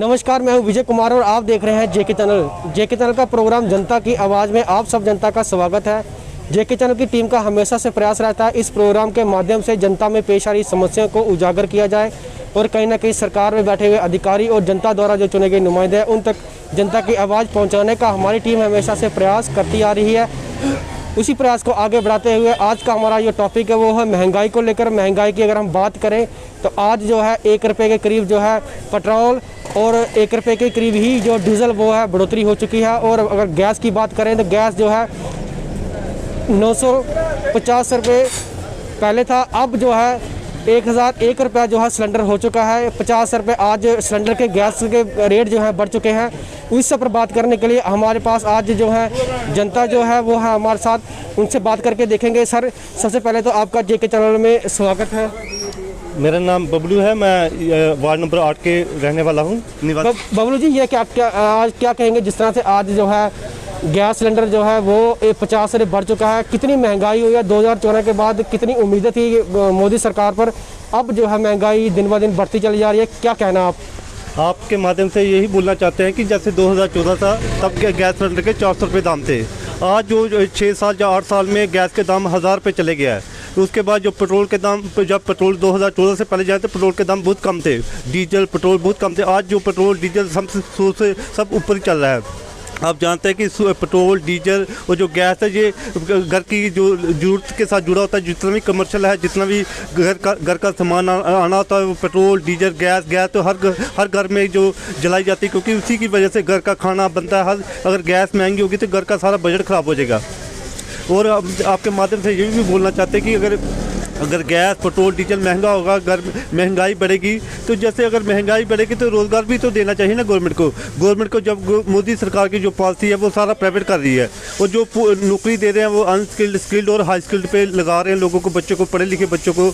नमस्कार, मैं हूं विजय कुमार और आप देख रहे हैं जेके चैनल। जेके चैनल का प्रोग्राम जनता की आवाज़ में आप सब जनता का स्वागत है। जेके चैनल की टीम का हमेशा से प्रयास रहता है इस प्रोग्राम के माध्यम से जनता में पेश आ रही समस्याओं को उजागर किया जाए और कहीं ना कहीं सरकार में बैठे हुए अधिकारी और जनता द्वारा जो चुने गए नुमाइंदे हैं उन तक जनता की आवाज़ पहुँचाने का हमारी टीम हमेशा से प्रयास करती आ रही है। उसी प्रयास को आगे बढ़ाते हुए आज का हमारा जो टॉपिक है वो है महंगाई को लेकर। महंगाई की अगर हम बात करें तो आज जो है 1 रुपये के करीब जो है पेट्रोल और 1 रुपये के करीब ही जो डीजल वो है बढ़ोतरी हो चुकी है। और अगर गैस की बात करें तो गैस जो है 950 रुपये पहले था, अब जो है 1001 रुपया जो है सिलेंडर हो चुका है। 50 रुपये आज सिलेंडर के गैस के रेट जो है बढ़ चुके हैं। उस सब पर बात करने के लिए हमारे पास आज जो है जनता जो है वो है हमारे साथ, उनसे बात करके देखेंगे। सर, सबसे पहले तो आपका जेके चैनल में स्वागत है। मेरा नाम बबलू है, मैं वार्ड नंबर 8 के रहने वाला हूँ। बबलू जी, ये आज क्या कहेंगे जिस तरह से आज जो है गैस सिलेंडर जो है वो 50 से बढ़ चुका है, कितनी महंगाई हुई है 2014 के बाद, कितनी उम्मीदें थी मोदी सरकार पर, अब जो है महंगाई दिन ब दिन बढ़ती चली जा रही है, क्या कहना आप? आपके माध्यम से यही बोलना चाहते हैं कि जैसे 2014 था तब के गैस सिलेंडर के 400 रुपये दाम थे। आज जो 6 साल या 8 साल में गैस के दाम 1000 रुपये चले गया है। तो उसके बाद जो पेट्रोल के दाम, जब पेट्रोल 2014 से पहले जाए तो पेट्रोल के दाम बहुत कम थे, डीजल पेट्रोल बहुत कम थे। आज जो पेट्रोल डीजल सब ऊपर ही चल रहा है। आप जानते हैं कि पेट्रोल डीजल और जो गैस है ये घर की जो ज़रूरत के साथ जुड़ा होता है। जितना भी कमर्शियल है, जितना भी घर का सामान आना होता है वो पेट्रोल डीजल गैस तो हर घर में जो जलाई जाती है, क्योंकि उसी की वजह से घर का खाना बनता है। अगर गैस महंगी होगी तो घर का सारा बजट ख़राब हो जाएगा। और आपके माध्यम से ये भी बोलना चाहते हैं कि अगर गैस पेट्रोल डीजल महंगा होगा, घर महंगाई बढ़ेगी, तो जैसे अगर महंगाई बढ़ेगी तो रोज़गार भी तो देना चाहिए ना गवर्नमेंट को। जब मोदी सरकार की जो पॉलिसी है वो सारा प्राइवेट कर रही है और जो नौकरी दे रहे हैं वो अनस्किल्ड, स्किल्ड और हाई स्किल्ड पे लगा रहे हैं लोगों को, बच्चों को, पढ़े लिखे बच्चों को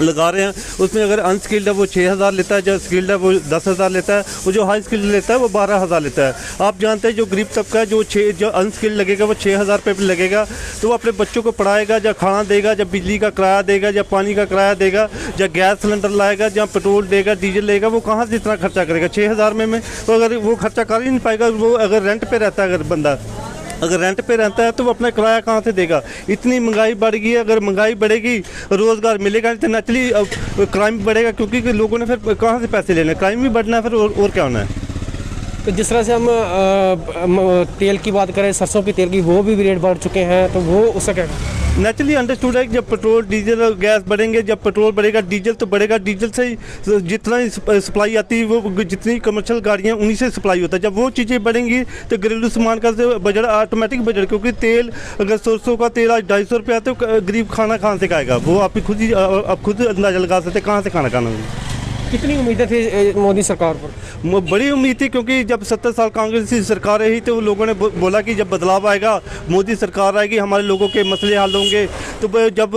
लगा रहे हैं। उसमें अगर अनस्किल्ड है वो 6000 लेता है, जो स्किल्ड है वो 10,000 लेता है, और जो हाई स्किल्ड लेता है वो 12,000 लेता है। आप जानते हैं जो गरीब तबका है जो अनस्किल्ड लगेगा वो 6,000 रुपये पर लगेगा, तो वो अपने बच्चों को पढ़ाएगा, जब खाना देगा, जब बिजली का किराया देगा, जब पानी का किराया देगा, जब गैस सिलेंडर लाएगा, जब पेट्रोल देगा, डीजल लेगा, वो कहाँ से इतना खर्चा करेगा 6,000 में? तो अगर वो खर्चा कर ही नहीं पाएगा। वो अगर रेंट पर रहता है, अगर रेंट पे रहता है तो वो अपना किराया कहाँ से देगा? इतनी महंगाई बढ़ गई है। अगर महंगाई बढ़ेगी, रोज़गार मिलेगा नहीं तो नेचुरली क्राइम बढ़ेगा, क्योंकि लोगों ने फिर कहाँ से पैसे लेने, क्राइम भी बढ़ना है फिर, और क्या होना है। तो जिस तरह से हम तेल की बात करें, सरसों की तेल की, वो भी रेट बढ़ चुके हैं, तो वो उसका क्या? नेचुरली अंडरस्टूड है कि जब पेट्रोल डीजल और गैस बढ़ेंगे, जब पेट्रोल बढ़ेगा डीजल तो बढ़ेगा। डीजल से जितना सप्लाई आती है, वो जितनी कमर्शियल गाड़ियाँ उन्हीं से सप्लाई होता है। जब वो चीज़ें बढ़ेंगी तो घरेलू सामान का बजट ऑटोमेटिक बजट, क्योंकि तेल अगर 100 का तेल आज 250 रुपया तो गरीब खाना कहाँ से खाएगा? वो आप खुद अंदाजा लगा सकते कहाँ से खाना खाना। कितनी उम्मीदें थी मोदी सरकार पर? बड़ी उम्मीद थी, क्योंकि जब 70 साल कांग्रेस की सरकार रही तो लोगों ने बोला कि जब बदलाव आएगा, मोदी सरकार आएगी, हमारे लोगों के मसले हल होंगे। तो जब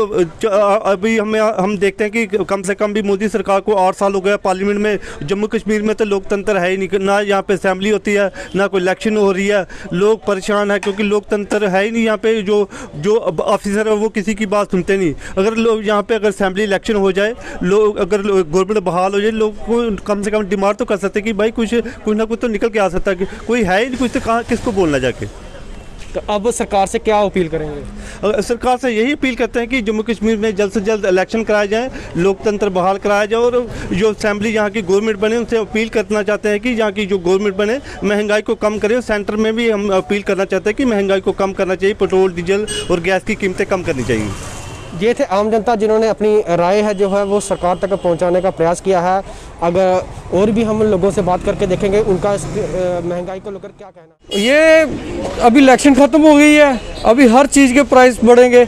अभी हम देखते हैं कि कम से कम भी मोदी सरकार को 8 साल हो गया। पार्लियामेंट में जम्मू कश्मीर में तो लोकतंत्र है ही नहीं, ना यहाँ पे असेंबली होती है, ना कोई इलेक्शन हो रही है। लोग परेशान है क्योंकि लोकतंत्र है ही नहीं यहाँ पे। जो ऑफिसर है वो किसी की बात सुनते नहीं। अगर लोग यहाँ पे अगर असेंबली इलेक्शन हो जाए, लोग अगर गवर्नमेंट बहाल हो जाए, लोग को कम से कम डिमांड तो कर सकते कि भाई कुछ ना कुछ तो निकल के आ सकता है। कि कोई है ही नहीं, कुछ तो कहाँ किसको बोलना जाके। तो अब सरकार से क्या अपील करेंगे? सरकार से यही अपील करते हैं कि जम्मू कश्मीर में जल्द से जल्द इलेक्शन कराया जाए, लोकतंत्र बहाल कराया जाए, और जो असेंबली यहाँ की गवर्नमेंट बने उनसे अपील करना चाहते हैं कि यहाँ की जो गवर्नमेंट बने महंगाई को कम करे। सेंटर में भी हम अपील करना चाहते हैं कि महंगाई को कम करना चाहिए, पेट्रोल डीजल और गैस की कीमतें कम करनी चाहिए। ये थे आम जनता जिन्होंने अपनी राय है जो है वो सरकार तक पहुंचाने का प्रयास किया है। अगर और भी हम लोगों से बात करके देखेंगे उनका महंगाई को लेकर क्या कहना। ये अभी इलेक्शन ख़त्म हो गई है, अभी हर चीज़ के प्राइस बढ़ेंगे।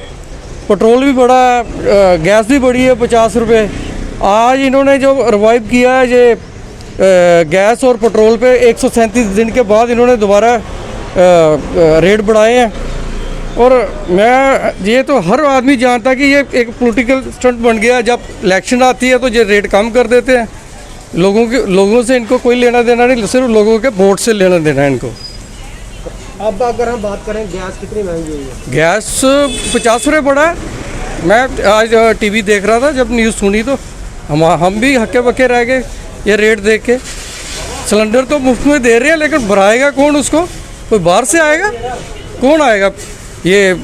पेट्रोल भी बढ़ा है, गैस भी बढ़ी है 50 रुपये। आज इन्होंने जो रिवाइव किया है ये गैस और पेट्रोल पे 137 दिन के बाद इन्होंने दोबारा रेट बढ़ाए हैं। और ये तो हर आदमी जानता है कि ये एक पॉलिटिकल स्टंट बन गया है। जब इलेक्शन आती है तो ये रेट कम कर देते हैं। लोगों से इनको कोई लेना देना नहीं, सिर्फ लोगों के वोट से लेना देना है इनको। अब अगर हम बात करें गैस कितनी महंगी हुई है? गैस 50 रुपये बढ़ा है। मैं आज टीवी देख रहा था, जब न्यूज़ सुनी तो हम भी हक्के बक्के रह गए ये रेट देख के। सिलेंडर तो मुफ्त में दे रहे हैं, लेकिन भराएगा कौन उसको? कोई बाहर से आएगा? कौन आएगा ये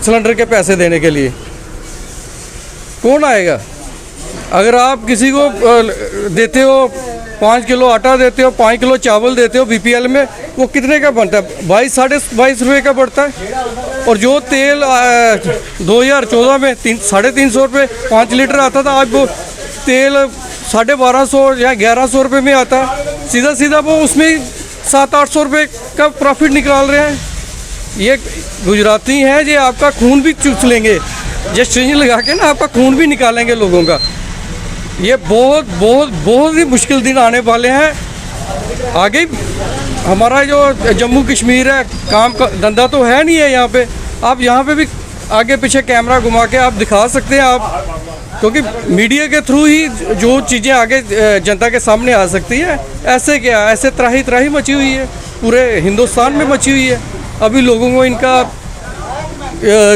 सिलेंडर के पैसे देने के लिए? कौन आएगा? अगर आप किसी को देते हो 5 किलो आटा देते हो, 5 किलो चावल देते हो बीपीएल में, वो कितने का बनता है? 22-22.5 रुपये का पड़ता है। और जो तेल 2014 में 350 रुपये 5 लीटर आता था, आज वो तेल 1250 या 1100 रुपये में आता है। सीधा सीधा वो उसमें 700-800 रुपये का प्रॉफिट निकाल रहे हैं। ये गुजराती हैं, ये आपका खून भी चूस लेंगे, ये स्ट्रिंग लगा के ना आपका खून भी निकालेंगे लोगों का। ये बहुत बहुत बहुत ही मुश्किल दिन आने वाले हैं आगे। हमारा जो जम्मू कश्मीर है, काम का धंधा तो है नहीं है यहाँ पे। आप यहाँ पे भी आगे पीछे कैमरा घुमा के आप दिखा सकते हैं आप, क्योंकि मीडिया के थ्रू ही जो चीज़ें आगे जनता के सामने आ सकती है। ऐसे क्या, ऐसे त्राही त्राही मची हुई है, पूरे हिंदुस्तान में मची हुई है। अभी लोगों को इनका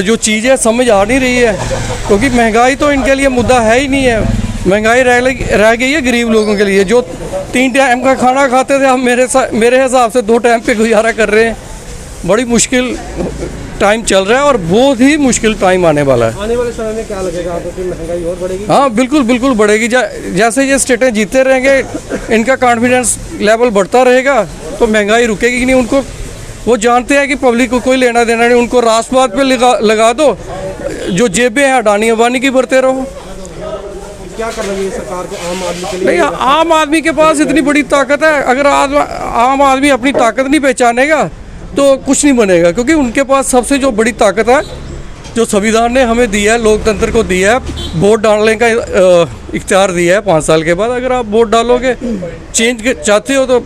जो चीज़ें समझ आ नहीं रही है, क्योंकि महंगाई तो इनके लिए मुद्दा है ही नहीं है। महंगाई रह गई है गरीब लोगों के लिए, जो 3 टाइम का खाना खाते थे, हम मेरे हिसाब से 2 टाइम पे गुजारा कर रहे हैं। बड़ी मुश्किल टाइम चल रहा है और बहुत ही मुश्किल टाइम आने वाला है। आने वाले समय में क्या लगेगा आपको कि महंगाई और बढ़ेगी? हाँ, बिल्कुल बिल्कुल बढ़ेगी। जैसे ये स्टेटें जीतते रहेंगे, इनका कॉन्फिडेंस लेवल बढ़ता रहेगा, तो महंगाई रुकेगी नहीं। उनको वो जानते हैं कि पब्लिक को कोई लेना देना नहीं, उनको राष्ट्रवाद पे लगा दो, जो जेबें हैं अडानी अंबानी की भरते रहो। क्या कर रही है सरकार को आम आदमी के लिए? नहीं, आम आदमी के पास इतनी बड़ी ताकत है, अगर आम आदमी अपनी ताकत नहीं पहचानेगा तो कुछ नहीं बनेगा। क्योंकि उनके पास सबसे जो बड़ी ताकत है, जो संविधान ने हमें दिया है, लोकतंत्र को दिया है, वोट डालने का इख्तियार दिया है 5 साल के बाद। अगर आप वोट डालोगे, चेंज चाहते हो, तो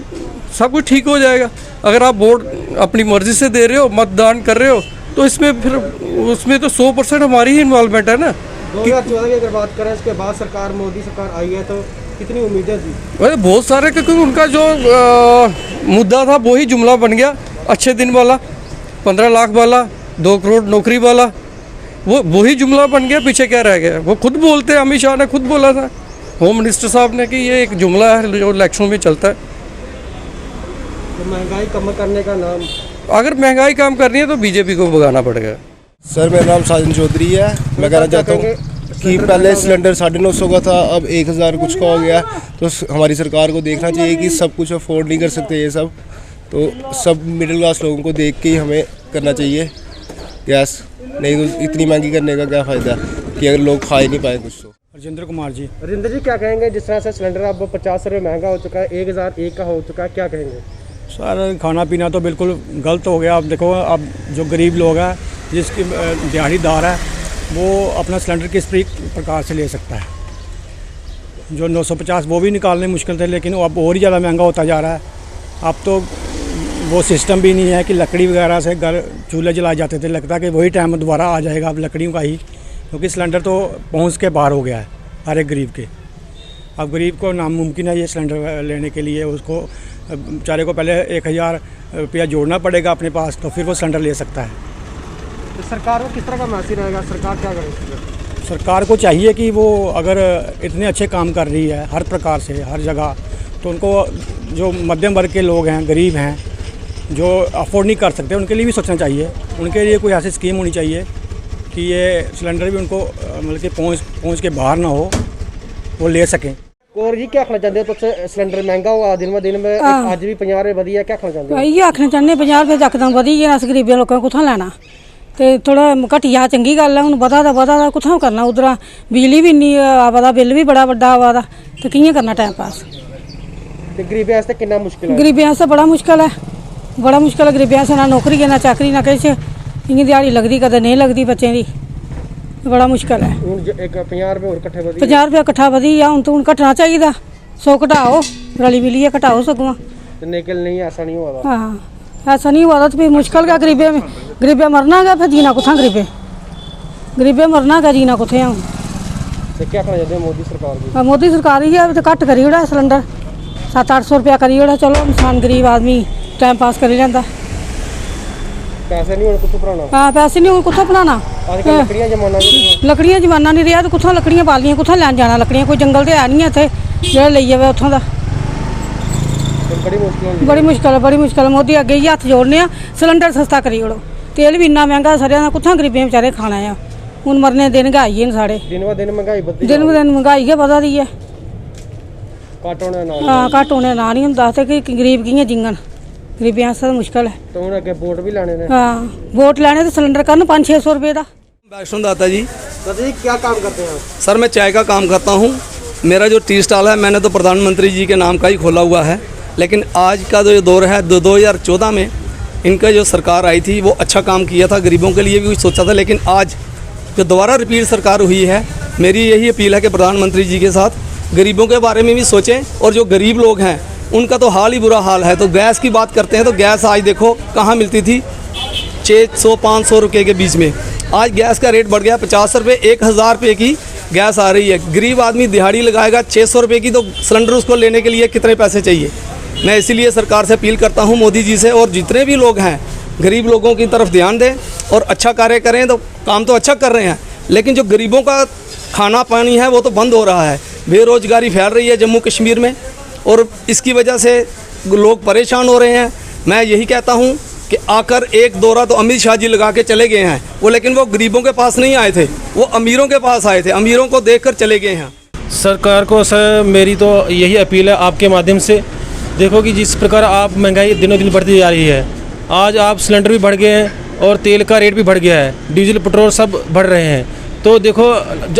सब कुछ ठीक हो जाएगा। अगर आप वोट अपनी मर्जी से दे रहे हो, मतदान कर रहे हो, तो इसमें फिर उसमें तो 100% हमारी ही इन्वॉल्वमेंट है ना। 2014 की अगर बात करें, इसके बाद सरकार, मोदी सरकार आई है, तो कितनी उम्मीदें थी? वैसे बहुत सारे, क्योंकि उनका जो मुद्दा था वही जुमला बन गया, अच्छे दिन वाला, 15 लाख वाला, 2 करोड़ नौकरी वाला, वो वही जुमला बन गया। पीछे क्या रह गया? वो खुद बोलते हैं, अमित शाह ने खुद बोला था, होम मिनिस्टर साहब ने, कि ये एक जुमला है जो इलेक्शन में चलता है। तो महंगाई कम करने का नाम, अगर महंगाई कम करनी है तो बीजेपी को भगाना पड़ेगा। सर, मेरा नाम साजन चौधरी है। मैं कहना चाहता हूँ कि पहले सिलेंडर 950 का था, अब 1000 कुछ का हो गया। तो हमारी सरकार को देखना चाहिए कि सब कुछ अफोर्ड नहीं कर सकते ये सब, तो सब मिडिल क्लास लोगों को देख के ही हमें करना चाहिए गैस। नहीं तो इतनी महंगी करने का क्या फ़ायदा कि अगर लोग खा ही नहीं पाए कुछ। तो राजेंद्र कुमार जी। राजेंद्र जी, क्या कहेंगे? जिस तरह से सिलेंडर अब 50 रुपये महंगा हो चुका है, 1001 का हो चुका है, क्या कहेंगे? सर, खाना पीना तो बिल्कुल गलत हो गया। अब देखो, अब जो गरीब लोग हैं, जिसकी दिहाड़ीदार है, वो अपना सिलेंडर किस प्रकार से ले सकता है? जो 950 वो भी निकालने मुश्किल थे, लेकिन अब और ही ज़्यादा महंगा होता जा रहा है। अब तो वो सिस्टम भी नहीं है कि लकड़ी वगैरह से घर चूल्हे जलाए जाते थे, लगता है कि वही टाइम दोबारा आ जाएगा अब लकड़ियों का ही, क्योंकि सिलेंडर तो पहुंच के बाहर हो गया है हर एक गरीब के। अब गरीब को नामुमकिन है ये सिलेंडर लेने के लिए, उसको बेचारे को पहले 1000 रुपया जोड़ना पड़ेगा अपने पास, तो फिर वो सिलेंडर ले सकता है। तो सरकार को किस तरह का मैसेज रहेगा? सरकार क्या करेगी? सरकार को चाहिए कि वो अगर इतने अच्छे काम कर रही है हर प्रकार से हर जगह, तो उनको जो मध्यम वर्ग के लोग हैं, गरीब हैं, जो अफोर्ड नहीं कर सकते, उनके लिए भी सोचना चाहिए। उनके लिए कोई ऐसी स्कीम होनी चाहिए कि ये सिलेंडर भी उनको मतलब कि पहुँच के बाहर ना हो, वो ले सकें। और जी, क्या आखना चाहते हो? तो सिलेंडर महंगा हुआ दिन ब दिन में, अज भी 50 रुपये वधी है, क्या आखना चाहते हो? इ'यै आखना चाहन्ने, 50 रुपये यकदम वधी गए, अस गरीबें लोकें कुत्थां लैना? ते थोड़ा घटिया चंगी गल्ल है, हूँ बधा दा कुत्थां करना? उद्धरा बिजली भी इन्नी आवा दा, बिल भी बड़ा बड्डा आवा दा, ते कि'यां करना टाइम पास? गरीबें आस्तै किन्ना मुश्किल है? गरीबें आस्तै बड़ा मुश्किल है, बड़ा मुश्किल है गरीबें आस्तै। ना नौकरी है, ना चाकरी, ना किश, इ'यां दिहाड़ी लगदी, कदें नहीं लगदी बच्चें दी, बड़ा मुश्किल है। हूँ एक 50 रुपये होर कट्ठे वधी, 50 रुपया कट्ठा वधी आ, हूँ घटना चाहिए, 100 घटाओ, रली मिलिए घटाओ सगुआं। निकल नहीं, ऐसा नहीं हुआ। हाँ, ऐसा नहीं हुआ तो फिर मुश्किल क्या? गरीबे मरना गया, फिर जीना कुत्थां? गरीबे मरना गया, जीना कुत्थे? हूँ तो क्या करना चाहते हैं मोदी सरकार की? मोदी सरकार ही है, तो घट करी ओड़ा सिलेंडर, 700-800 रुपया करी ओड़ा, चलो इंसान गरीब आदमी टाइम पास करी लैंदा। पैसे नहीं कुत्थों भराना? हाँ, पैसे नहीं कुत्थों भराना? लकड़ियां जमाना लकड़ियां जमाना नहीं रहा, तो कुत्थों लकड़ियां बालियां, कुत्थों लैन जाना लकड़ियां? कोई जंगल तो है नहीं है इत्थे जेह्ड़ा लेई जावे उत्थों दा। बड़ी मुश्किल मोदी अगे ही हथ जोड़ने आ, सिलेंडर सस्ता करी ओड़ो, तेल भी इन्ना महंगा सरिया का कुत्थां गरीबें बेचारे खाना है। हुण मरने दिन गै आई साढ़े दिन ब दिन महंगाई बढ़ती दिन ब दिन महंगाई गै बधा दी है। घट होने नाल हाँ घट होने ना नहीं हुंदा ते कि गरीब कियां जिंगन, गरीबें आस्तै मुश्किल है। तो हुण अगे वोट भी लैने ने। हाँ वोट लैने ते सिलेंडर करन 500-600 रुपए दा। वैष्णो दाता जी। दादा जी क्या काम करते हैं आप? सर मैं चाय का काम करता हूँ। मेरा जो टी स्टॉल है मैंने तो प्रधानमंत्री जी के नाम का ही खोला हुआ है, लेकिन आज का जो दौर है 2014 में इनका जो सरकार आई थी वो अच्छा काम किया था, गरीबों के लिए भी कुछ सोचा था। लेकिन आज जो दोबारा रिपीट सरकार हुई है, मेरी यही अपील है कि प्रधानमंत्री जी के साथ गरीबों के बारे में भी सोचें। और जो गरीब लोग हैं उनका तो हाल ही बुरा हाल है। तो गैस की बात करते हैं तो गैस आज देखो कहाँ मिलती थी, 600-500 रुपये के बीच में, आज गैस का रेट बढ़ गया 50 रुपये, 1000 रुपये की गैस आ रही है। गरीब आदमी दिहाड़ी लगाएगा 600 रुपये की, तो सिलेंडर उसको लेने के लिए कितने पैसे चाहिए। मैं इसीलिए सरकार से अपील करता हूं, मोदी जी से, और जितने भी लोग हैं गरीब लोगों की तरफ ध्यान दें और अच्छा कार्य करें। तो काम तो अच्छा कर रहे हैं, लेकिन जो गरीबों का खाना पानी है वो तो बंद हो रहा है। बेरोज़गारी फैल रही है जम्मू कश्मीर में और इसकी वजह से लोग परेशान हो रहे हैं। मैं यही कहता हूँ कि आकर एक दौरा तो अमित शाह जी लगा के चले गए हैं वो, लेकिन वो गरीबों के पास नहीं आए थे, वो अमीरों के पास आए थे, अमीरों को देखकर चले गए हैं। सरकार को सर मेरी तो यही अपील है आपके माध्यम से, देखो कि जिस प्रकार आप महंगाई दिनों दिन बढ़ती जा रही है, आज आप सिलेंडर भी बढ़ गए हैं और तेल का रेट भी बढ़ गया है, डीजल पेट्रोल सब बढ़ रहे हैं। तो देखो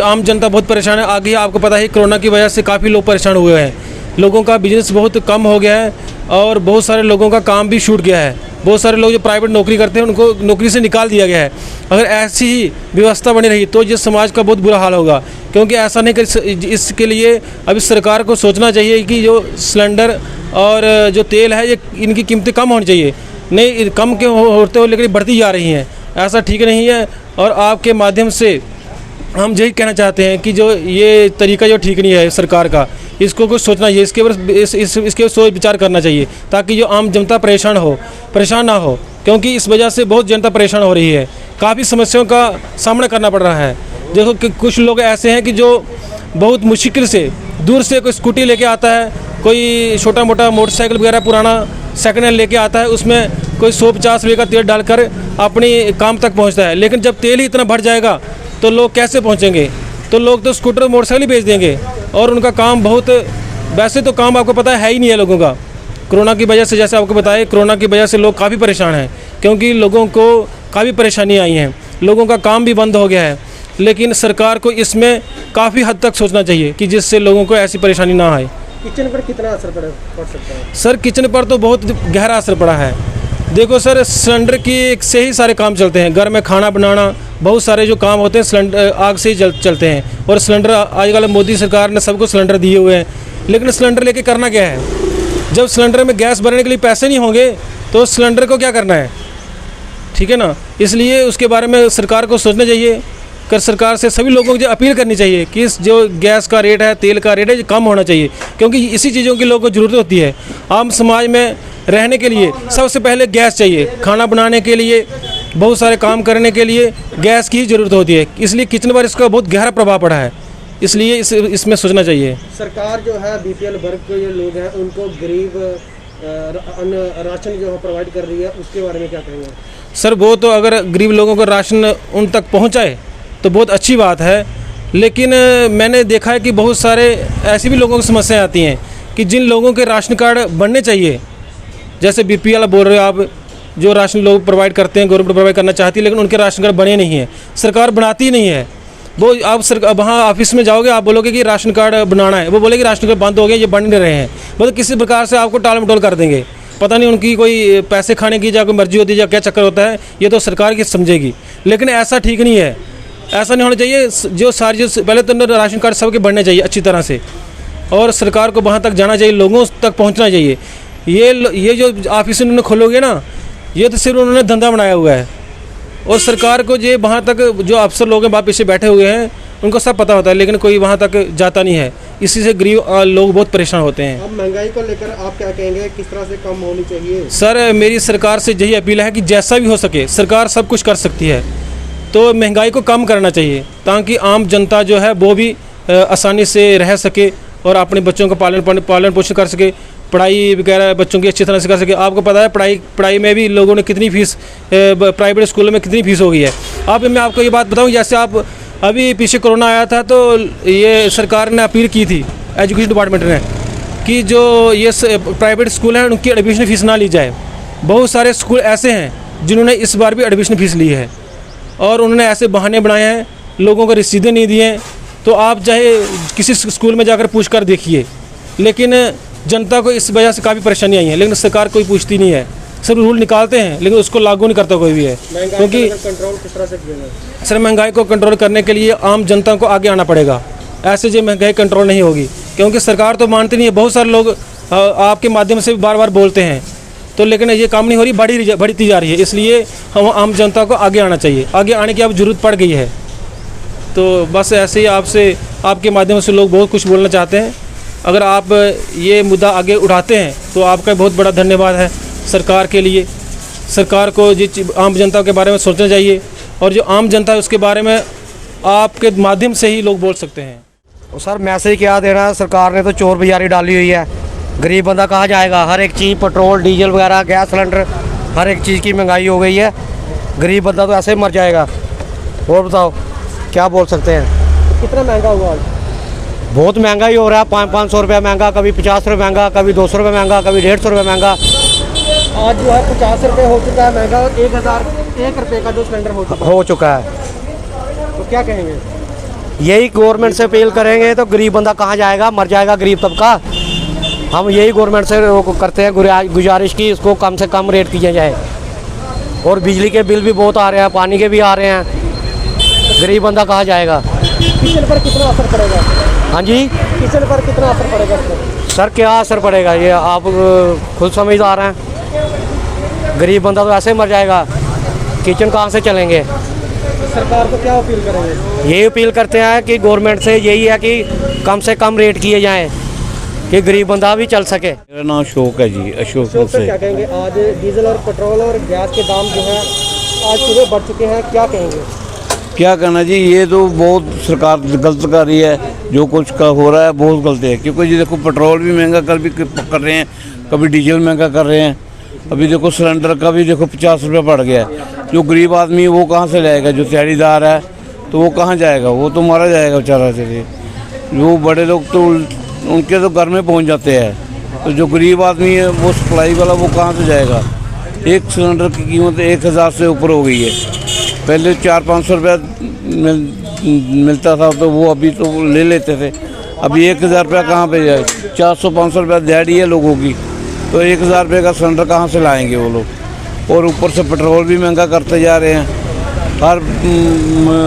आम जनता बहुत परेशान है। आगे आपको पता है कोरोना की वजह से काफ़ी लोग परेशान हुए हैं, लोगों का बिजनेस बहुत कम हो गया है और बहुत सारे लोगों का काम भी छूट गया है। बहुत सारे लोग जो प्राइवेट नौकरी करते हैं उनको नौकरी से निकाल दिया गया है। अगर ऐसी ही व्यवस्था बनी रही तो जिस समाज का बहुत बुरा हाल होगा, क्योंकि ऐसा नहीं कर, इसके लिए अभी सरकार को सोचना चाहिए कि जो सिलेंडर और जो तेल है ये इनकी कीमतें कम होनी चाहिए। नहीं कम क्यों होते हो, लेकिन बढ़ती जा रही हैं, ऐसा ठीक नहीं है। और आपके माध्यम से हम यही कहना चाहते हैं कि जो ये तरीका जो ठीक नहीं है सरकार का, इसको कुछ सोचना चाहिए, इसके ऊपर इसके सोच विचार करना चाहिए, ताकि जो आम जनता परेशान ना हो, क्योंकि इस वजह से बहुत जनता परेशान हो रही है, काफ़ी समस्याओं का सामना करना पड़ रहा है। देखो कि कुछ लोग ऐसे हैं कि जो बहुत मुश्किल से दूर से कोई स्कूटी लेके आता है, कोई छोटा मोटा मोटरसाइकिल वगैरह पुराना सेकेंड हैंड लेके आता है, उसमें कोई 150 रुपये का तेल डालकर अपनी काम तक पहुँचता है। लेकिन जब तेल ही इतना बढ़ जाएगा तो लोग कैसे पहुंचेंगे? तो लोग तो स्कूटर मोटरसाइकिल ही बेच देंगे और उनका काम बहुत, वैसे तो काम आपको पता है ही नहीं है लोगों का। कोरोना की वजह से, जैसे आपको बताया, कोरोना की वजह से लोग काफ़ी परेशान हैं, क्योंकि लोगों को काफ़ी परेशानी आई हैं, लोगों का काम भी बंद हो गया है। लेकिन सरकार को इसमें काफ़ी हद तक सोचना चाहिए कि जिससे लोगों को ऐसी परेशानी ना आए। किचन पर कितना असर पड़ सकता है? सर किचन पर तो बहुत गहरा असर पड़ा है। देखो सर, सिलेंडर की से ही सारे काम चलते हैं, घर में खाना बनाना, बहुत सारे जो काम होते हैं सिलेंडर आग से ही चलते हैं। और सिलेंडर आजकल मोदी सरकार ने सबको सिलेंडर दिए हुए हैं, लेकिन सिलेंडर लेके करना क्या है? जब सिलेंडर में गैस भरने के लिए पैसे नहीं होंगे तो सिलेंडर को क्या करना है? ठीक है ना, इसलिए उसके बारे में सरकार को सोचना चाहिए। कर सरकार से सभी लोगों को जो अपील करनी चाहिए कि इस जो गैस का रेट है, तेल का रेट है, ये कम होना चाहिए, क्योंकि इसी चीज़ों की लोगों को ज़रूरत होती है। आम समाज में रहने के लिए सबसे पहले गैस चाहिए, खाना बनाने के लिए, बहुत सारे काम करने के लिए गैस की ही ज़रूरत होती है। इसलिए किचन पर इसका बहुत गहरा प्रभाव पड़ा है, इसलिए इसमें सोचना चाहिए। सरकार जो है BPL वर्ग के जो लोग हैं उनको गरीब राशन जो है प्रोवाइड कर रही है, उसके बारे में क्या कहेंगे? सर वो तो अगर गरीब लोगों को राशन उन तक पहुँचाए तो बहुत अच्छी बात है, लेकिन मैंने देखा है कि बहुत सारे ऐसी भी लोगों की समस्याएं आती हैं कि जिन लोगों के राशन कार्ड बनने चाहिए, जैसे BPL बोल रहे हो आप, जो राशन लोग प्रोवाइड करते हैं, गवर्नमेंट प्रोवाइड करना चाहती है, लेकिन उनके राशन कार्ड बने नहीं हैं, सरकार बनाती नहीं है। वो आप वहाँ ऑफिस में जाओगे, आप बोलोगे कि राशन कार्ड बनाना है, वो बोलेगी राशन कार्ड बंद हो गया, ये बन नहीं रहे हैं, मतलब किसी प्रकार से आपको टाल मटोल कर देंगे। पता नहीं उनकी कोई पैसे खाने की या कोई मर्जी होती है या क्या चक्कर होता है, ये तो सरकार की समझेगी। लेकिन ऐसा ठीक नहीं है, ऐसा नहीं होना चाहिए। जो सारी जो पहले तो राशन कार्ड सबके बनने चाहिए अच्छी तरह से, और सरकार को वहाँ तक जाना चाहिए, लोगों तक पहुँचना चाहिए। ये जो ऑफिस उन्होंने खोलोगे ना, ये तो सिर्फ उन्होंने धंधा बनाया हुआ है, और सरकार को ये वहाँ तक जो अफसर लोग हैं वहाँ पीछे बैठे हुए हैं उनको सब पता होता है, लेकिन कोई वहाँ तक जाता नहीं है। इसी से गरीब लोग बहुत परेशान होते हैं। अब महंगाई को लेकर आप क्या कहेंगे, किस तरह से कम होनी चाहिए? सर मेरी सरकार से यही अपील है कि जैसा भी हो सके, सरकार सब कुछ कर सकती है, तो महंगाई को कम करना चाहिए, ताकि आम जनता जो है वो भी आसानी से रह सके और अपने बच्चों का पालन पोषण कर सके, पढ़ाई वगैरह बच्चों की अच्छी तरह से कर सके। आपको पता है पढ़ाई में भी लोगों ने कितनी फ़ीस प्राइवेट स्कूलों में कितनी फ़ीस हो गई है। अब मैं आपको ये बात बताऊं, जैसे आप अभी पीछे कोरोना आया था तो ये सरकार ने अपील की थी एजुकेशन डिपार्टमेंट ने कि जो ये प्राइवेट स्कूल हैं उनकी एडमिशन फ़ीस ना ली जाए। बहुत सारे स्कूल ऐसे हैं जिन्होंने इस बार भी एडमिशन फ़ीस ली है और उन्होंने ऐसे बहाने बनाए हैं, लोगों को रसीदें नहीं दी हैं। तो आप चाहे किसी स्कूल में जाकर पूछ कर देखिए, लेकिन जनता को इस वजह से काफ़ी परेशानी आई है, लेकिन सरकार कोई पूछती नहीं है। सब रूल निकालते हैं लेकिन उसको लागू नहीं करता कोई भी है, क्योंकि कंट्रोल किस तरह से किया जाए? सर महंगाई को कंट्रोल करने के लिए आम जनता को आगे आना पड़ेगा। ऐसे जो महंगाई कंट्रोल नहीं होगी, क्योंकि सरकार तो मानती नहीं है। बहुत सारे लोग आपके माध्यम से बार बार बोलते हैं, तो लेकिन ये काम नहीं हो रही, बढ़ती जा रही है। इसलिए हम आम जनता को आगे आना चाहिए, आगे आने की अब ज़रूरत पड़ गई है। तो बस ऐसे ही आपसे आपके माध्यम से लोग बहुत कुछ बोलना चाहते हैं। अगर आप ये मुद्दा आगे उठाते हैं तो आपका बहुत बड़ा धन्यवाद है सरकार के लिए। सरकार को आम जनता के बारे में सोचना चाहिए और जो आम जनता है उसके बारे में आपके माध्यम से ही लोग बोल सकते हैं। और सर मैसेज क्या देना है, सरकार ने तो चोर बाजारी डाली हुई है। गरीब बंदा कहाँ जाएगा? हर एक चीज़ पेट्रोल डीजल वगैरह गैस सिलेंडर हर एक चीज़ की महंगाई हो गई है। गरीब बंदा तो ऐसे ही मर जाएगा। और बताओ क्या बोल सकते हैं? कितना महंगा हुआ आज? बहुत महंगा ही हो रहा है। 500 रुपया महंगा, कभी 50 रुपये महंगा, कभी 200 रुपये महंगा, कभी 150 रुपये महंगा। आज जो है 50 रुपये हो चुका है महंगा और 1001 रुपये का जो सिलेंडर हो चुका है। तो क्या कहेंगे? यही गवर्नमेंट से अपील करेंगे तो गरीब बंदा कहाँ जाएगा? मर जाएगा गरीब तबका। हम यही गवर्नमेंट से करते हैं गुजारिश की इसको कम से कम रेट किया जाए। और बिजली के बिल भी बहुत आ रहे हैं, पानी के भी आ रहे हैं, गरीब बंदा कहाँ जाएगा? किचन पर कितना असर पड़ेगा? हाँ जी, किचन पर कितना असर पड़ेगा सर? क्या असर पड़ेगा ये आप खुद समझदार हैं। गरीब बंदा तो ऐसे मर जाएगा, किचन कहाँ से चलेंगे? सरकार को क्या अपील करेंगे? यही अपील करते हैं कि गवर्नमेंट से यही है कि कम से कम रेट किए जाएँ कि गरीब बंदा भी चल सके। मेरा नाम अशोक है जी, अशोक से। क्या कहेंगे? आज डीजल और पेट्रोल और गैस के दाम जो है आज सुबह बढ़ चुके हैं, क्या कहेंगे? क्या कहना जी, ये तो बहुत सरकार गलत कर रही है। जो कुछ का हो रहा है बहुत गलत है, क्योंकि जी देखो पेट्रोल भी महंगा कर रहे हैं, कभी डीजल महंगा कर रहे हैं। अभी देखो सिलेंडर का भी देखो 50 रुपये बढ़ गया है। जो गरीब आदमी है वो कहाँ से लाएगा? जो दिहाड़ीदार है तो वो कहाँ जाएगा? वो तो मारा जाएगा बेचारा। जो बड़े लोग तो उनके तो घर में पहुँच जाते हैं, तो जो गरीब आदमी है वो सप्लाई वाला वो कहाँ से जाएगा? एक सिलेंडर की कीमत 1000 से ऊपर हो गई है। पहले 400-500 रुपया मिलता था तो वो अभी तो ले लेते थे। अभी 1000 रुपया कहाँ पे जाए? 400-500 रुपया दिहाड़ी है लोगों की, तो 1000 रुपये का सिलेंडर कहाँ से लाएंगे वो लोग? और ऊपर से पेट्रोल भी महंगा करते जा रहे हैं। हर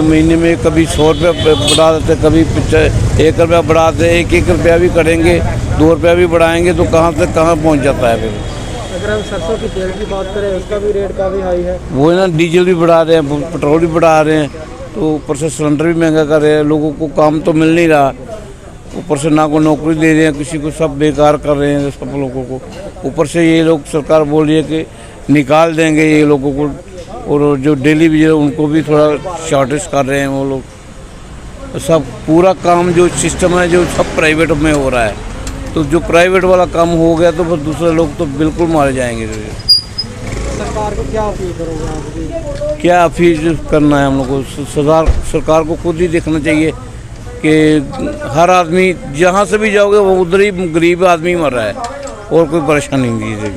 महीने में कभी 100 रुपये बढ़ा देते, कभी 1 रुपया बढ़ा देते। 1 रुपया भी करेंगे, 2 रुपया भी बढ़ाएंगे तो कहाँ से कहाँ पहुँच जाता है फिर। अगर हम सरसों की तेल की बात करें उसका भी रेट काफ़ी हाई है। वो है ना, डीजल भी बढ़ा रहे हैं, पेट्रोल भी बढ़ा रहे हैं, तो ऊपर से सिलेंडर भी महंगा कर रहे हैं। लोगों को काम तो मिल नहीं रहा, ऊपर से ना को नौकरी दे रहे हैं किसी को, सब बेकार कर रहे हैं सब लोगों को। ऊपर से ये लोग सरकार बोल रही है कि निकाल देंगे ये लोगों को, और जो डेली भी उनको भी थोड़ा शॉर्टेज कर रहे हैं वो लोग। सब पूरा काम जो सिस्टम है जो सब प्राइवेट में हो रहा है, तो जो प्राइवेट वाला काम हो गया तो फिर दूसरे लोग तो बिल्कुल मारे जाएंगे। सरकार को क्या अपील करोगे? क्या अपील करना है हम लोग को? सरकार को खुद ही देखना चाहिए कि हर आदमी जहाँ से भी जाओगे वो उधर ही गरीब आदमी मर रहा है और कोई परेशानी नहीं है।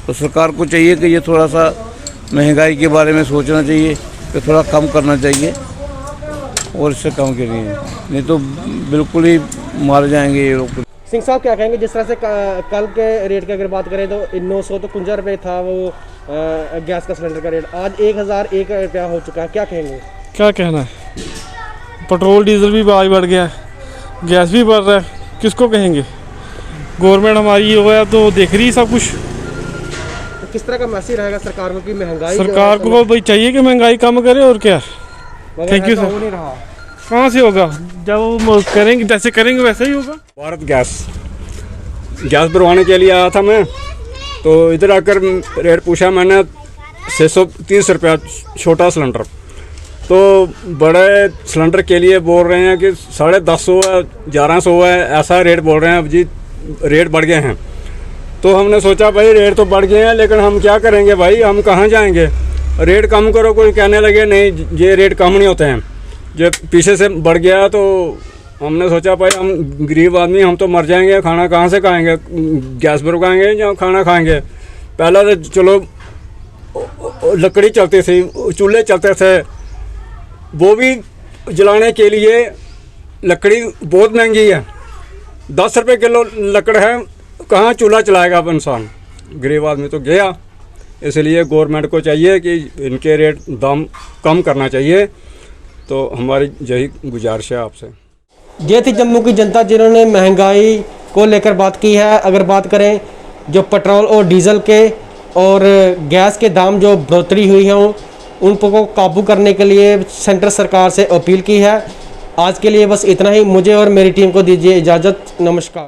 तो सरकार को चाहिए कि ये थोड़ा सा महंगाई के बारे में सोचना चाहिए कि थोड़ा कम करना चाहिए, और इससे कम करिए, नहीं तो बिल्कुल ही मार जाएंगे ये लोग। सिंह साहब क्या कहेंगे? जिस तरह से कल के रेट की अगर बात करें तो 951 रुपये था वो गैस का सिलेंडर का रेट, आज 1001 रुपया हो चुका है, क्या कहेंगे? क्या कहना है, पेट्रोल डीजल भी आज बढ़ गया है, गैस भी बढ़ रहा है, किसको कहेंगे? गवर्नमेंट हमारी हो गया तो देख रही सब कुछ। तो किस तरह का मैसेज रहेगा सरकार को कि महंगाई, सरकार को भाई चाहिए कि महंगाई कम करे और क्या। Thank you sir. नहीं रहा कहाँ से होगा? जब वो करेंगे जैसे करेंगे वैसे ही होगा। भारत गैस भरवाने के लिए आया था मैं, तो इधर आकर रेट पूछा मैंने 630 रुपया छोटा सिलेंडर, तो बड़े सिलेंडर के लिए बोल रहे हैं कि 1150 है, 1100 है, ऐसा रेट बोल रहे हैं। जी रेट बढ़ गए हैं, तो हमने सोचा भाई रेट तो बढ़ गए हैं, लेकिन हम क्या करेंगे भाई, हम कहाँ जाएंगे। रेट कम करो, कोई कहने लगे नहीं ये रेट कम नहीं होते हैं, जो पीछे से बढ़ गया। तो हमने सोचा भाई हम गरीब आदमी, हम तो मर जाएंगे, खाना कहाँ से खाएंगे, गैस पर उगाएंगे या खाना खाएंगे। पहला तो चलो लकड़ी चलती थी, चूल्हे चलते थे, वो भी जलाने के लिए लकड़ी बहुत महंगी है, 10 रुपये किलो लकड़ है, कहाँ चूल्हा चलाएगा अब इंसान, गरीब आदमी तो गया। इसलिए गवर्नमेंट को चाहिए कि इनके रेट दाम कम करना चाहिए। तो हमारी यही गुजारिश है आपसे। ये थी जम्मू की जनता जिन्होंने महंगाई को लेकर बात की है। अगर बात करें जो पेट्रोल और डीजल के और गैस के दाम जो बढ़ोतरी हुई हैं उनको काबू करने के लिए सेंटर सरकार से अपील की है। आज के लिए बस इतना ही। मुझे और मेरी टीम को दीजिए इजाज़त। नमस्कार।